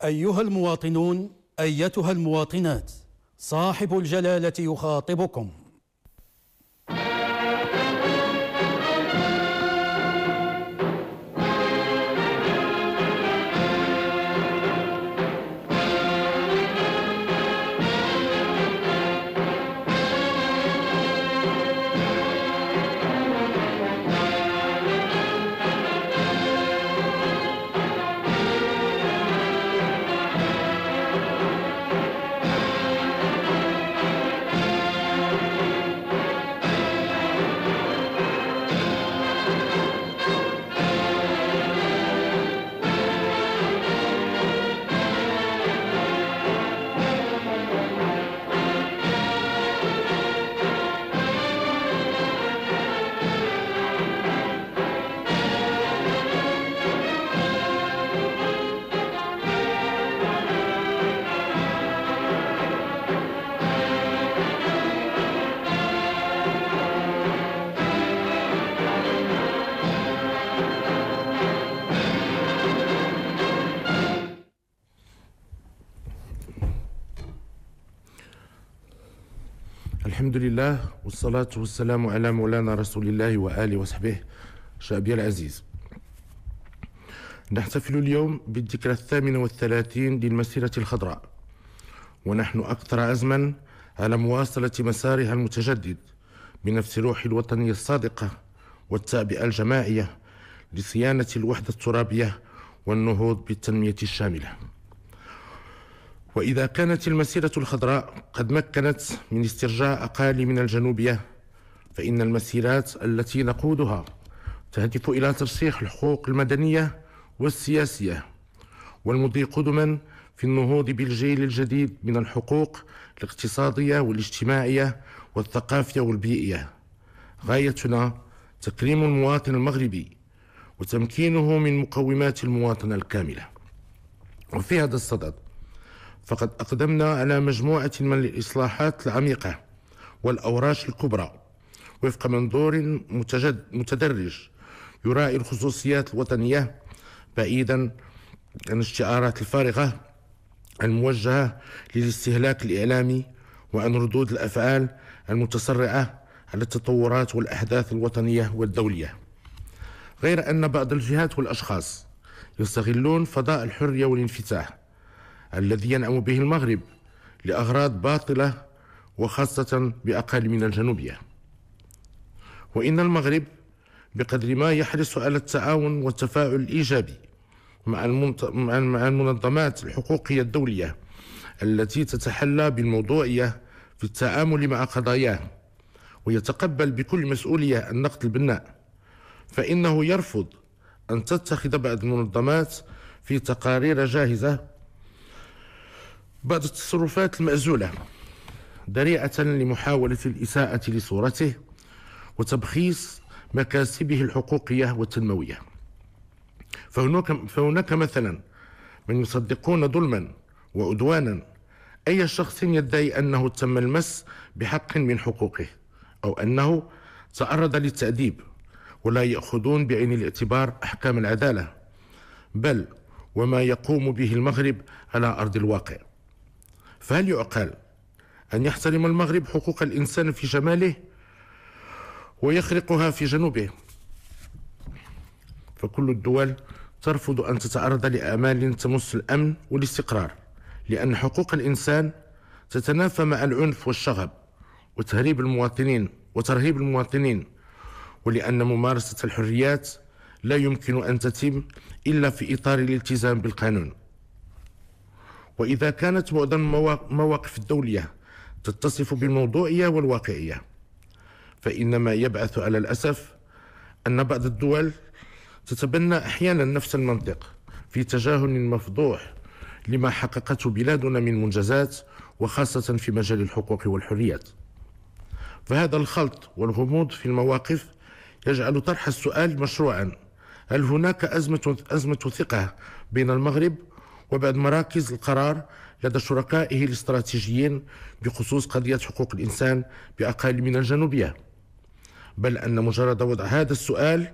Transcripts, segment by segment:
أيها المواطنون، أيتها المواطنات، صاحب الجلالة يخاطبكم. الحمد لله والصلاة والسلام على مولانا رسول الله وآله وصحبه. شعبي العزيز، نحتفل اليوم بالذكرى 38 للمسيرة الخضراء، ونحن أكثر عزما على مواصلة مسارها المتجدد بنفس روح الوطنية الصادقة والتعبئة الجماعية لصيانة الوحدة الترابية والنهوض بالتنمية الشاملة. وإذا كانت المسيرة الخضراء قد مكنت من استرجاع أقاليم من الجنوبية، فإن المسيرات التي نقودها تهدف إلى ترسيخ الحقوق المدنية والسياسية والمضي قدما في النهوض بالجيل الجديد من الحقوق الاقتصادية والاجتماعية والثقافية والبيئية. غايتنا تكريم المواطن المغربي وتمكينه من مقومات المواطنة الكاملة. وفي هذا الصدد فقد أقدمنا على مجموعة من الإصلاحات العميقة والأوراش الكبرى وفق منظور متدرج يراعي الخصوصيات الوطنية بعيدا عن الشعارات الفارغة الموجهة للاستهلاك الإعلامي وعن ردود الأفعال المتسرعة على التطورات والأحداث الوطنية والدولية. غير أن بعض الجهات والأشخاص يستغلون فضاء الحرية والانفتاح الذي ينعم به المغرب لأغراض باطلة وخاصة بأقاليمنا الجنوبية. وإن المغرب بقدر ما يحرص على التعاون والتفاعل الإيجابي مع المنظمات الحقوقية الدولية التي تتحلى بالموضوعية في التعامل مع قضاياه ويتقبل بكل مسؤولية النقد البناء، فإنه يرفض أن تتخذ بعض المنظمات في تقارير جاهزة بعض التصرفات المأزولة ذريعة لمحاولة الإساءة لصورته وتبخيس مكاسبه الحقوقية والتنموية. فهناك مثلا من يصدقون ظلما وعدوانا أي شخص يدعي أنه تم المس بحق من حقوقه أو أنه تعرض للتأديب، ولا يأخذون بعين الاعتبار أحكام العدالة بل وما يقوم به المغرب على أرض الواقع. فهل يعقل أن يحترم المغرب حقوق الإنسان في شماله ويخرقها في جنوبه؟ فكل الدول ترفض أن تتعرض لأعمال تمس الأمن والاستقرار، لأن حقوق الإنسان تتنافى مع العنف والشغب وترهيب المواطنين، ولأن ممارسة الحريات لا يمكن أن تتم إلا في إطار الالتزام بالقانون. وإذا كانت معظم المواقف الدولية تتصف بالموضوعية والواقعية، فإن ما يبعث على الأسف أن بعض الدول تتبنى أحيانا نفس المنطق في تجاهل مفضوح لما حققته بلادنا من منجزات وخاصة في مجال الحقوق والحريات. فهذا الخلط والغموض في المواقف يجعل طرح السؤال مشروعا: هل هناك أزمة ثقة بين المغرب وبعض مراكز القرار لدى شركائه الاستراتيجيين بخصوص قضية حقوق الإنسان بأقاليمنا الجنوبية؟ بل أن مجرد وضع هذا السؤال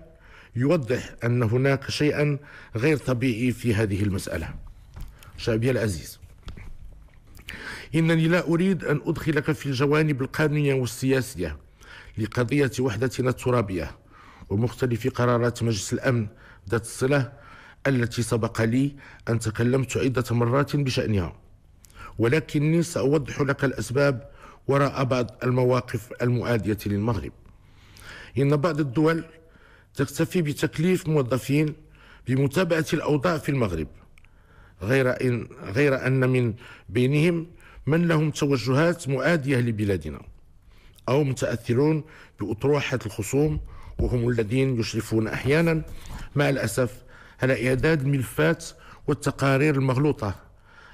يوضح أن هناك شيئا غير طبيعي في هذه المسألة. شعبي العزيز، إنني لا أريد أن أدخلك في الجوانب القانونية والسياسية لقضية وحدتنا الترابية ومختلف قرارات مجلس الأمن ذات الصلة التي سبق لي أن تكلمت عدة مرات بشأنها، ولكني سأوضح لك الأسباب وراء بعض المواقف المؤادية للمغرب. إن بعض الدول تكتفي موظفين بمتابعة الأوضاع في المغرب، غير أن من بينهم من لهم توجهات مؤادية لبلادنا أو متأثرون بأطروحة الخصوم، وهم الذين يشرفون أحيانا مع الأسف على إعداد الملفات والتقارير المغلوطة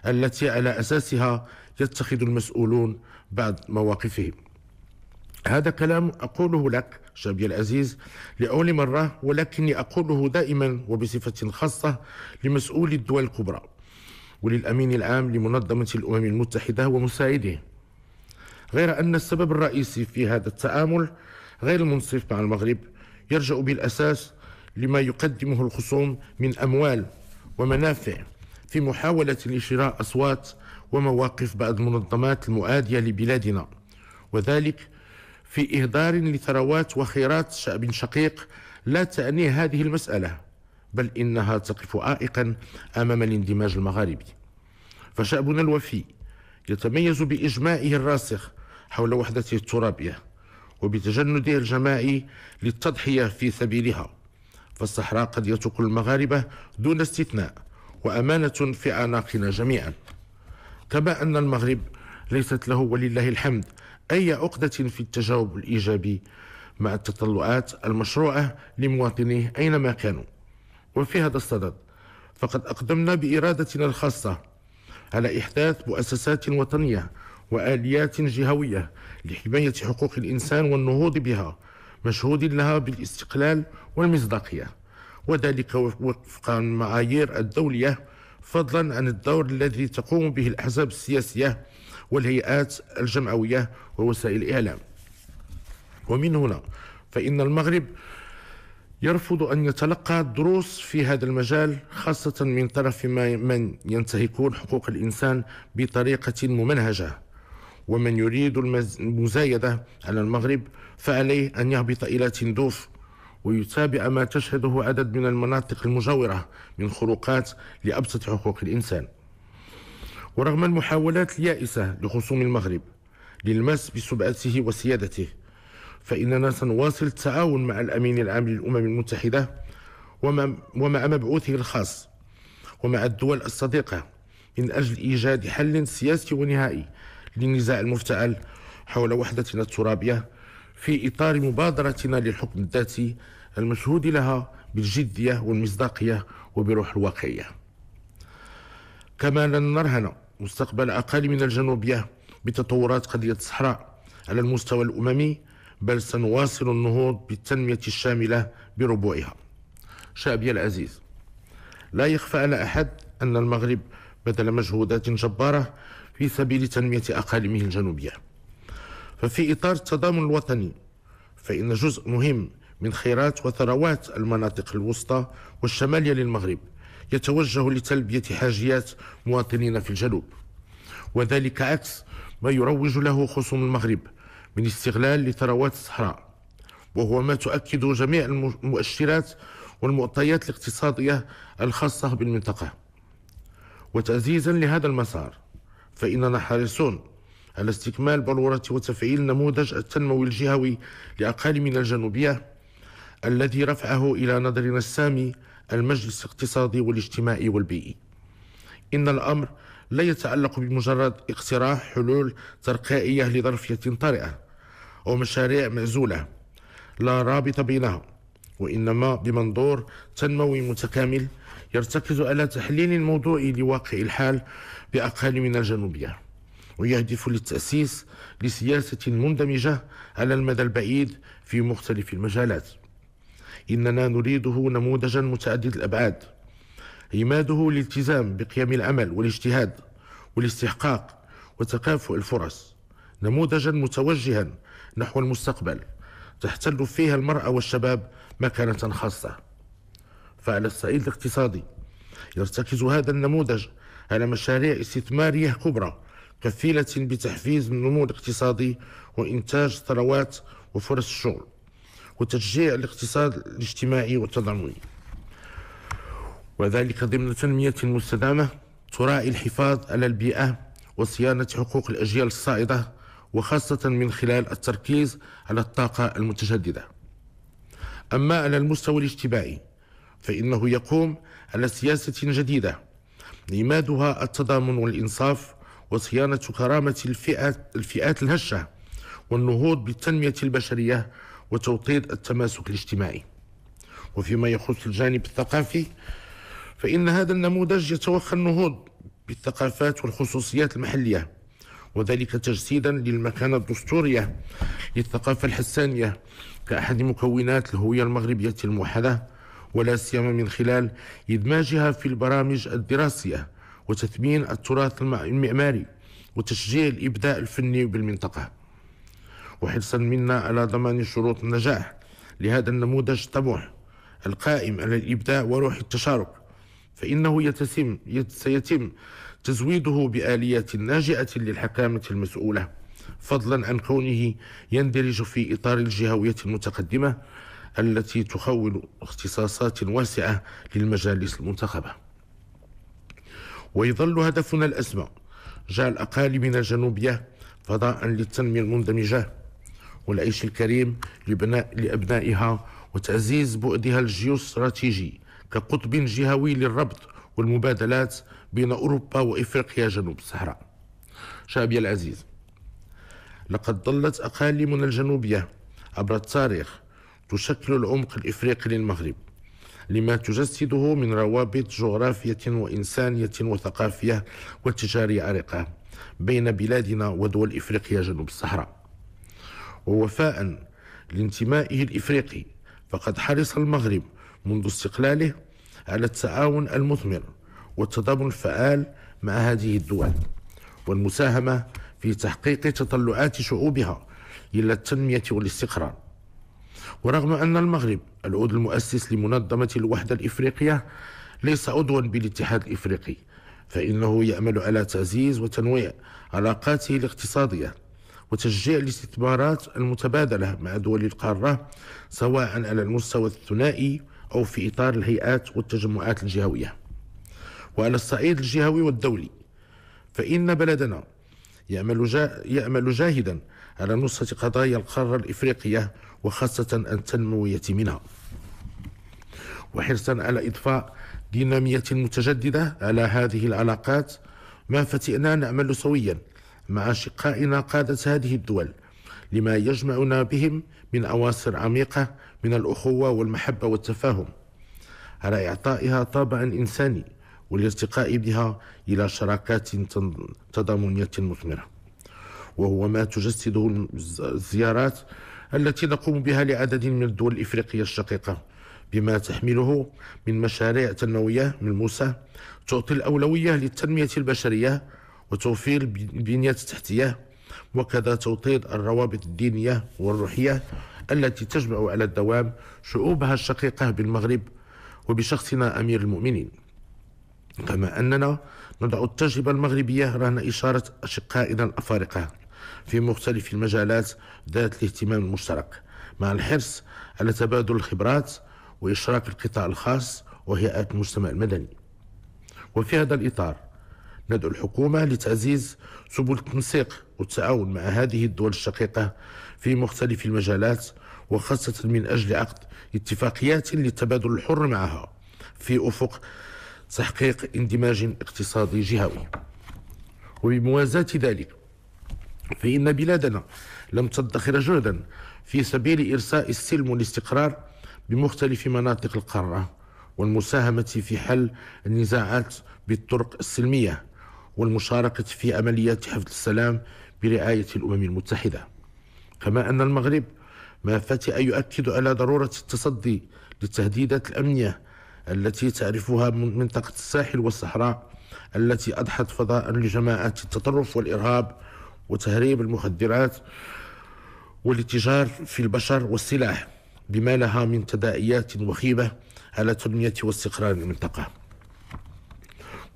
التي على أساسها يتخذ المسؤولون بعض مواقفهم. هذا كلام أقوله لك شعبي العزيز لأول مرة، ولكني أقوله دائما وبصفة خاصة لمسؤولي الدول الكبرى وللأمين العام لمنظمة الأمم المتحدة ومساعديه، غير أن السبب الرئيسي في هذا التعامل غير المنصف مع المغرب يرجع بالأساس لما يقدمه الخصوم من أموال ومنافع في محاولة لشراء أصوات ومواقف بعض المنظمات المؤادية لبلادنا، وذلك في إهدار لثروات وخيرات شعب شقيق لا تعنيه هذه المسألة، بل إنها تقف عائقا أمام الاندماج المغاربي. فشعبنا الوفي يتميز بإجماعه الراسخ حول وحدته الترابية وبتجنده الجماعي للتضحية في سبيلها، فالصحراء قضية كل المغاربة دون استثناء وأمانة في أعناقنا جميعا، كما أن المغرب ليست له ولله الحمد أي عقدة في التجاوب الإيجابي مع التطلعات المشروعة لمواطنيه أينما كانوا. وفي هذا الصدد فقد أقدمنا بإرادتنا الخاصة على إحداث مؤسسات وطنية وآليات جهوية لحماية حقوق الإنسان والنهوض بها، مشهود لها بالاستقلال والمصداقية، وذلك وفق المعايير الدولية، فضلا عن الدور الذي تقوم به الأحزاب السياسية والهيئات الجمعوية ووسائل الإعلام. ومن هنا فإن المغرب يرفض أن يتلقى الدروس في هذا المجال، خاصة من طرف من ينتهكون حقوق الإنسان بطريقة ممنهجة، ومن يريد المزايدة على المغرب فعليه أن يهبط إلى تندوف ويتابع ما تشهده عدد من المناطق المجاورة من خروقات لأبسط حقوق الإنسان. ورغم المحاولات اليائسة لخصوم المغرب للمس بسبعته وسيادته، فإننا سنواصل التعاون مع الأمين العام للأمم المتحدة ومع مبعوثه الخاص ومع الدول الصديقة من أجل إيجاد حل سياسي ونهائي للنزاع المفتعل حول وحدتنا الترابية في إطار مبادرتنا للحكم الذاتي المشهود لها بالجدية والمصداقية وبروح الواقعية. كما لن نرهن مستقبل أقاليمنا الجنوبية بتطورات قضية الصحراء على المستوى الأممي، بل سنواصل النهوض بالتنمية الشاملة بربوعها. شعبي العزيز، لا يخفى على أحد أن المغرب بذل مجهودات جبارة في سبيل تنمية أقاليمه الجنوبية، ففي إطار التضامن الوطني فإن جزء مهم من خيرات وثروات المناطق الوسطى والشمالية للمغرب يتوجه لتلبية حاجيات مواطنين في الجنوب، وذلك عكس ما يروج له خصوم المغرب من استغلال لثروات الصحراء، وهو ما تؤكد جميع المؤشرات والمعطيات الاقتصادية الخاصة بالمنطقة. وتعزيزا لهذا المسار فإننا حريصون على استكمال بلورة وتفعيل نموذج التنموي الجهوي لأقاليمنا الجنوبية الذي رفعه إلى نظرنا السامي المجلس الاقتصادي والاجتماعي والبيئي. إن الأمر لا يتعلق بمجرد اقتراح حلول ترقائية لظرفية طارئة أو مشاريع معزولة لا رابط بينها، وإنما بمنظور تنموي متكامل يرتكز على تحليل موضوعي لواقع الحال بأقاليمنا الجنوبية، ويهدف للتأسيس لسياسة مندمجة على المدى البعيد في مختلف المجالات. إننا نريده نموذجا متعدد الأبعاد عماده الالتزام بقيم العمل والاجتهاد والاستحقاق وتكافؤ الفرص، نموذجا متوجها نحو المستقبل تحتل فيها المرأة والشباب مكانة خاصة. فعلى الصعيد الاقتصادي يرتكز هذا النموذج على مشاريع استثمارية كبرى كفيلة بتحفيز النمو الاقتصادي وإنتاج ثروات وفرص الشغل وتشجيع الاقتصاد الاجتماعي والتضامني، وذلك ضمن تنمية مستدامة تراعي الحفاظ على البيئة وصيانة حقوق الأجيال الصاعدة، وخاصة من خلال التركيز على الطاقة المتجددة. أما على المستوى الاجتماعي فإنه يقوم على سياسة جديدة عمادها التضامن والإنصاف وصيانة كرامة الفئات الهشة والنهوض بالتنمية البشرية وتوطيد التماسك الاجتماعي. وفيما يخص الجانب الثقافي فإن هذا النموذج يتوخى النهوض بالثقافات والخصوصيات المحلية، وذلك تجسيدا للمكانة الدستورية للثقافة الحسانية كأحد مكونات الهوية المغربية الموحدة، ولا سيما من خلال إدماجها في البرامج الدراسية وتثمين التراث المعماري وتشجيع الإبداع الفني بالمنطقة. وحرصا منا على ضمان شروط النجاح لهذا النموذج الطموح القائم على الإبداع وروح التشارك، فإنه سيتم تزويده بآليات ناجعة للحكامة المسؤولة، فضلا عن كونه يندرج في إطار الجهوية المتقدمة التي تخول اختصاصات واسعة للمجالس المنتخبة. ويظل هدفنا الأسمى جعل أقاليمنا الجنوبية فضاء للتنمية المندمجة والعيش الكريم لأبنائها، وتعزيز بعدها الجيوستراتيجي كقطب جهوي للربط والمبادلات بين أوروبا وإفريقيا جنوب الصحراء. شعبي العزيز، لقد ظلت أقاليمنا الجنوبية عبر التاريخ تشكل العمق الإفريقي للمغرب لما تجسده من روابط جغرافية وإنسانية وثقافية وتجارية عريقة بين بلادنا ودول إفريقيا جنوب الصحراء. ووفاء لانتمائه الإفريقي فقد حرص المغرب منذ استقلاله على التعاون المثمر والتضامن الفعال مع هذه الدول والمساهمة في تحقيق تطلعات شعوبها إلى التنمية والاستقرار. ورغم أن المغرب العضو المؤسس لمنظمة الوحدة الإفريقية ليس عضوا بالاتحاد الإفريقي، فإنه يعمل على تعزيز وتنويع علاقاته الاقتصادية وتشجيع الاستثمارات المتبادلة مع دول القارة، سواء على المستوى الثنائي أو في إطار الهيئات والتجمعات الجهوية. وعلى الصعيد الجهوي والدولي فإن بلدنا يعمل جاهدا على نصرة قضايا القارة الإفريقية وخاصة التنموية منها، وحرصا على إضفاء دينامية متجددة على هذه العلاقات. ما فتئنا نعمل سويا مع أشقائنا قادة هذه الدول لما يجمعنا بهم من أواصر عميقة من الأخوة والمحبة والتفاهم، على إعطائها طابعا إنساني والارتقاء بها إلى شراكات تضامنية مثمرة، وهو ما تجسده الزيارات التي نقوم بها لعدد من الدول الإفريقية الشقيقة، بما تحمله من مشاريع تنموية ملموسة تعطي الأولوية للتنمية البشرية وتوفير البنيات التحتية، وكذا توطيد الروابط الدينية والروحية التي تجمع على الدوام شعوبها الشقيقة بالمغرب وبشخصنا أمير المؤمنين. كما أننا نضع التجربة المغربية رهن إشارة أشقائنا الأفارقة في مختلف المجالات ذات الاهتمام المشترك، مع الحرص على تبادل الخبرات وإشراك القطاع الخاص وهيئات المجتمع المدني. وفي هذا الإطار ندعو الحكومة لتعزيز سبل التنسيق والتعاون مع هذه الدول الشقيقة في مختلف المجالات، وخاصة من أجل عقد اتفاقيات للتبادل الحر معها في أفق تحقيق اندماج اقتصادي جهوي. وبموازاة ذلك فإن بلادنا لم تدخر جهدا في سبيل إرساء السلم والاستقرار بمختلف مناطق القارة والمساهمة في حل النزاعات بالطرق السلمية والمشاركة في عمليات حفظ السلام برعاية الأمم المتحدة. كما أن المغرب ما فتئ يؤكد على ضرورة التصدي للتهديدات الأمنية التي تعرفها من منطقة الساحل والصحراء، التي أضحت فضاء لجماعات التطرف والإرهاب وتهريب المخدرات والاتجار في البشر والسلاح، بما لها من تداعيات وخيمة على تنمية واستقرار المنطقة.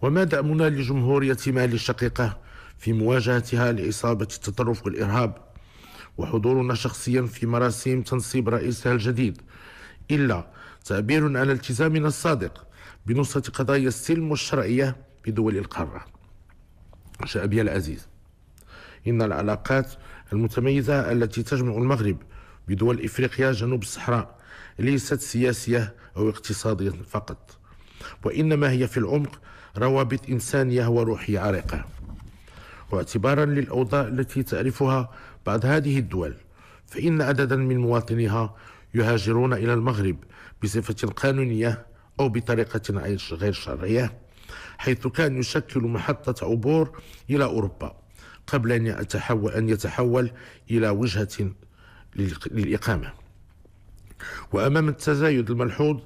وما دعمنا لجمهورية مالي الشقيقة في مواجهتها لإصابة التطرف والإرهاب، وحضورنا شخصيا في مراسيم تنصيب رئيسها الجديد، إلا تعبير على التزامنا الصادق بنصرة قضايا السلم والشرعية بدول القارة. شعبي العزيز، إن العلاقات المتميزة التي تجمع المغرب بدول إفريقيا جنوب الصحراء ليست سياسية أو اقتصادية فقط، وإنما هي في العمق روابط إنسانية وروحية عريقة. واعتبارا للأوضاع التي تعرفها بعض هذه الدول، فإن عددا من مواطنيها يهاجرون إلى المغرب بصفة قانونية أو بطريقة غير شرعية، حيث كان يشكل محطة عبور إلى أوروبا قبل أن يتحول إلى وجهة للإقامة. وأمام التزايد الملحوظ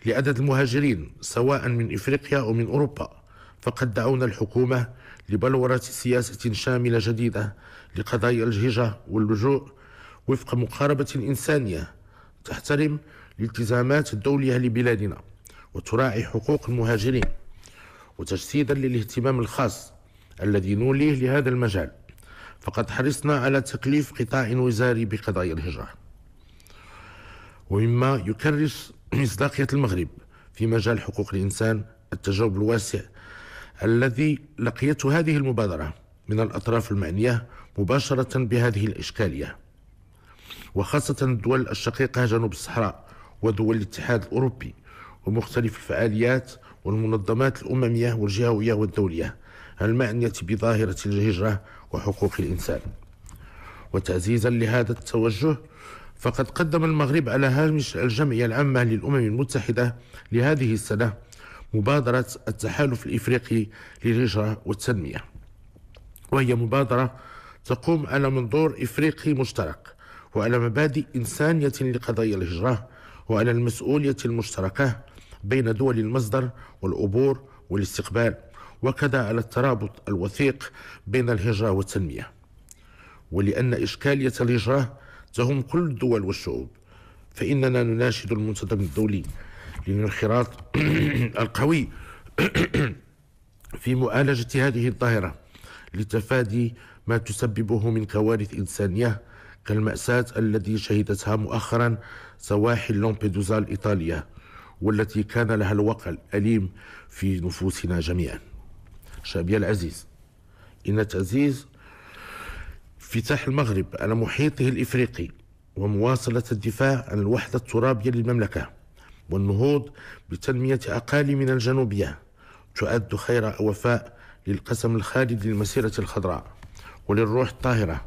لعدد المهاجرين سواء من إفريقيا أو من أوروبا، فقد دعونا الحكومة لبلورة سياسة شاملة جديدة لقضايا الهجرة واللجوء وفق مقاربة إنسانية تحترم الالتزامات الدولية لبلادنا وتراعي حقوق المهاجرين، وتجسيدا للاهتمام الخاص الذي نوليه لهذا المجال، فقد حرصنا على تكليف قطاع وزاري بقضايا الهجرة. ومما يكرس مصداقية المغرب في مجال حقوق الإنسان التجاوب الواسع الذي لقيته هذه المبادرة من الأطراف المعنية مباشرة بهذه الإشكالية، وخاصة الدول الشقيقة جنوب الصحراء ودول الاتحاد الأوروبي ومختلف الفعاليات والمنظمات الأممية والجهوية والدولية المعنية بظاهرة الهجرة وحقوق الإنسان. وتعزيزا لهذا التوجه، فقد قدم المغرب على هامش الجمعية العامة للأمم المتحدة لهذه السنة مبادرة التحالف الإفريقي للهجرة والتنمية، وهي مبادرة تقوم على منظور إفريقي مشترك وعلى مبادئ إنسانية لقضايا الهجرة وعلى المسؤولية المشتركة بين دول المصدر والعبور والاستقبال، وكذا على الترابط الوثيق بين الهجرة والتنمية. ولأن إشكالية الهجرة تهم كل الدول والشعوب، فإننا نناشد المنظمة الدولي للانخراط القوي في معالجة هذه الظاهرة لتفادي ما تسببه من كوارث إنسانية كالمأساة التي شهدتها مؤخرا سواحل لامبيدوزا الإيطالية، والتي كان لها الوقع الأليم في نفوسنا جميعا. شعبي العزيز، إن تعزيز انفتاح المغرب على محيطه الإفريقي ومواصلة الدفاع عن الوحدة الترابية للمملكة والنهوض بتنمية أقاليمنا الجنوبية تعد خير وفاء للقسم الخالد للمسيرة الخضراء وللروح الطاهرة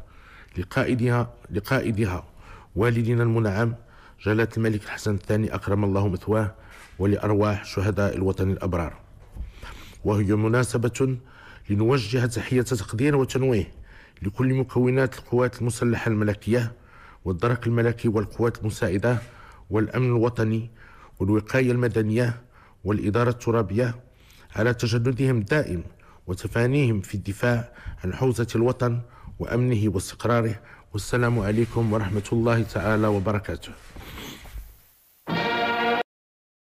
لقائدها والدنا المنعم جلالة الملك الحسن الثاني أكرم الله مثواه، ولأرواح شهداء الوطن الأبرار. وهي مناسبة لنوجه تحية تقدير وتنويه لكل مكونات القوات المسلحة الملكية والدرك الملكي والقوات المساعدة والأمن الوطني والوقاية المدنية والإدارة الترابية على تجددهم دائم وتفانيهم في الدفاع عن حوزة الوطن وأمنه واستقراره. والسلام عليكم ورحمة الله تعالى وبركاته.